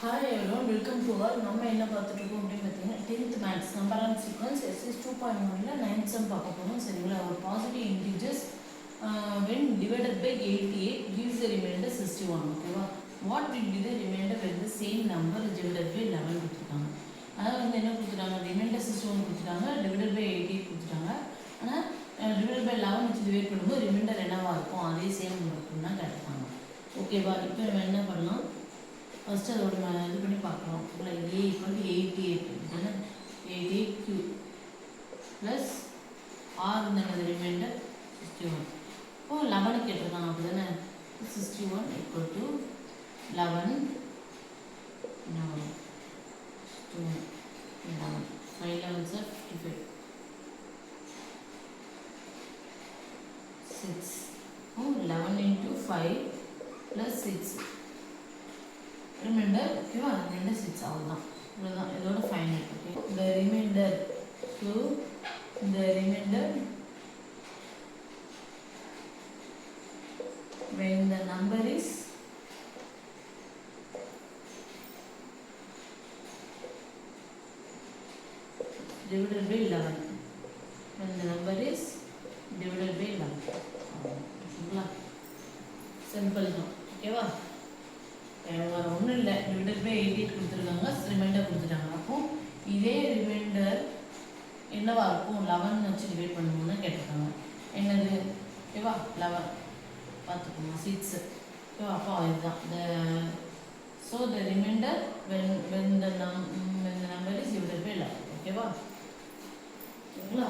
Hi everyone, welcome to all. நம்ம என்ன பார்த்துட்டு இருக்கோம் அப்படின்னு பார்த்தீங்கன்னா 10th maths number and sequence SS 2.1ல 9th சம் பார்க்க போகிறோம். சரிங்களா? ஒரு positive integers when divided by 88 gives the remainder 61. ஓகேவா? What will be the remainder when the same number is divided by 11 கொடுத்துருக்காங்க. அதாவது வந்து என்ன கொடுத்துட்டாங்க, ரிமைண்டர் 61 கொடுத்துட்டாங்க, டிவைடட் பை 88 கொடுத்துட்டாங்க. ஆனால் டிவைடட் பை 11 வச்சு டிவைட் பண்ணும்போது ரிமைண்டர் என்னவா இருக்கும், அதே சேம் இருக்கும் தான் கேட்டிருக்காங்க. ஓகேவா? இப்போ நம்ம என்ன பண்ணலாம், ஃபஸ்ட்டு அதோட இது பண்ணி பார்க்கலாம். ஏ ஈக்குவல் டு 88 தானே, 88 கியூ ப்ளஸ் ஆர் இருந்தது ரிமைண்டர் 61. இப்போ 11 கேட்டிருக்காங்க அப்படி தானே, 61 ஈக்குவல் டு 11 5 11 சார் 55 6. 11 into 5 plus 6 ரிமைண்டர். ஓகேவா? ரிமைண்டர் 6 அவ்வளோதான். இவ்வளோதான் இதோட ஃபைனல். ஓகே, இந்த ரிமைண்டர் டு இந்த remainder when the number is divided by 11, when the number is divided by 11. Simple தான். ஓகேவா? வேறு ஒன்றும் இல்லை, டிவைடட் பை 88 கொடுத்துருக்காங்க, ரிமைண்டர் கொடுத்துட்டாங்க. அப்போ இதே ரிமைண்டர் என்னவா இருக்கும், 11 வச்சு டிவைட் பண்ணணும்னு கேட்டிருக்காங்க. என்னது? ஓகேவா? 11 பார்த்துக்கோங்க, 6. ஓகேவா? அப்போ இதுதான் the so the reminder when the number is divided by 11. ஓகேவா? ஓகேங்களா?